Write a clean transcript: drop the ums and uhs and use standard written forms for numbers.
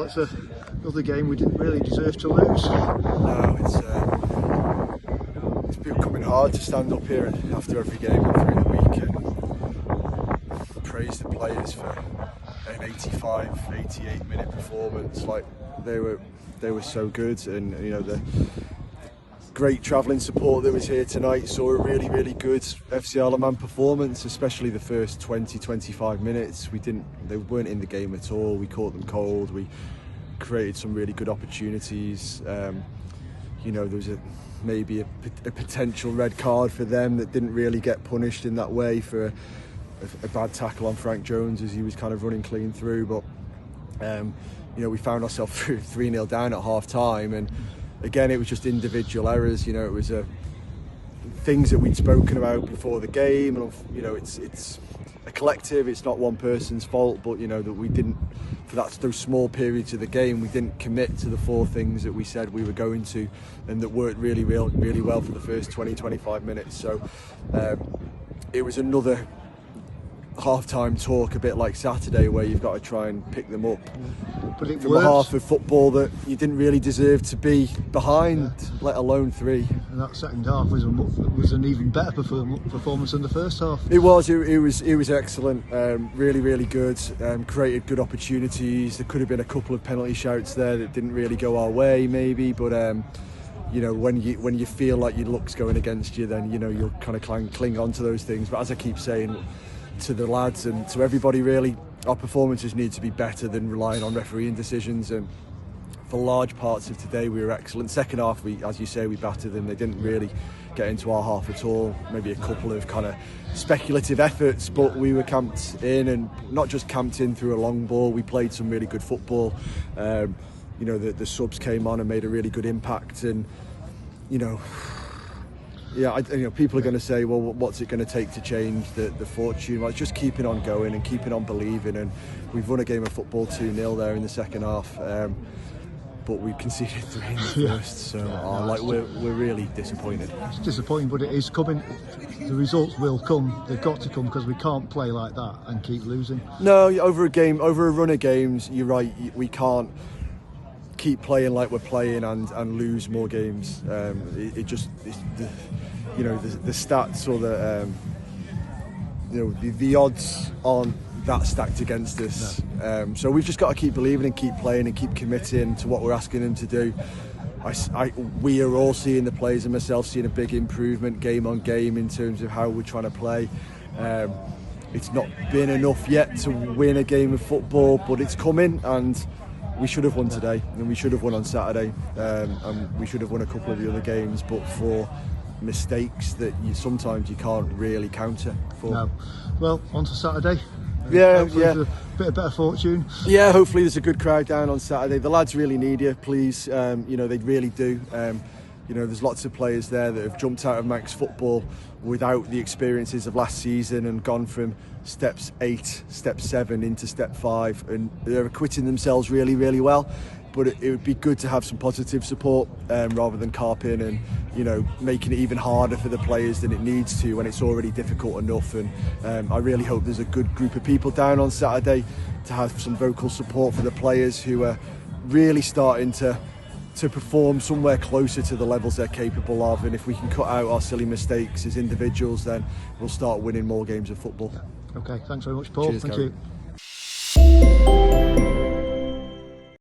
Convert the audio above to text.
Paul. It's another game we didn't really deserve to lose. No, it's becoming hard to stand up here after every game through the week and praise the players for an 85, 88 minute performance. Like they were so good, and you know the great travelling support that was here tonight saw a really good FC Isle of Man performance, especially the first 20-25 minutes. They weren't in the game at all. We caught them cold. We created some really good opportunities. You know, there was maybe a potential red card for them that didn't really get punished in that way for a bad tackle on Frank Jones as he was kind of running clean through. But you know, we found ourselves 3-0 down at half time, and again it was just individual errors. You know, it was things that we'd spoken about before the game, and you know, it's a collective. It's not one person's fault, but you know that we didn't, for those small periods of the game, we didn't commit to the 4 things that we said we were going to, and that worked really well for the first 20-25 minutes. So it was another half-time talk, a bit like Saturday, where you've got to try and pick them up. But it from a half of football that you didn't really deserve to be behind, let alone 3. And that second half was an even better performance than the first half. It was excellent, really good. Created good opportunities. There could have been a couple of penalty shouts there that didn't really go our way, maybe, but you know, when you feel like your luck's going against you, then you know you'll kind of cling on to those things. But as I keep saying to the lads and to everybody, really, our performances need to be better than relying on refereeing decisions. And for large parts of today, we were excellent. Second half, as you say, we battered them. They didn't really get into our half at all. Maybe a couple of kind of speculative efforts, but we were camped in, and not just camped in through a long ball. We played some really good football. You know, the subs came on and made a really good impact, and you know. Yeah, you know, people are going to say, well, what's it going to take to change the fortune? Well, it's just keeping on going and keeping on believing. And we've won a game of football 2-0 there in the second half, but we conceded 3 in the first. So, like, we're really disappointed. It's disappointing, but it is coming. The results will come. They've got to come, because we can't play like that and keep losing. No, over a run of games, you're right. We can't keep playing like we're playing and lose more games. You know, the stats or the odds aren't that stacked against us. No. So we've just got to keep believing and keep playing and keep committing to what we're asking them to do. We are all seeing, the players and myself, seeing a big improvement game on game in terms of how we're trying to play. It's not been enough yet to win a game of football, but it's coming, and we should have won today, and we should have won on Saturday, and we should have won a couple of the other games, but for mistakes that sometimes you can't really counter for. No. Well, on to Saturday. Yeah. A bit of better fortune. Yeah, hopefully there's a good crowd down on Saturday. The lads really need you, please. You know, they really do. You know, there's lots of players there that have jumped out of Manx football without the experiences of last season and gone from steps 8, step 7 into step 5, and they're acquitting themselves really well. But it would be good to have some positive support rather than carping and, you know, making it even harder for the players than it needs to when it's already difficult enough. And I really hope there's a good group of people down on Saturday to have some vocal support for the players who are really starting to perform somewhere closer to the levels they're capable of. And if we can cut out our silly mistakes as individuals, then we'll start winning more games of football. Okay, thanks very much, Paul. Cheers, Thank Gary. you.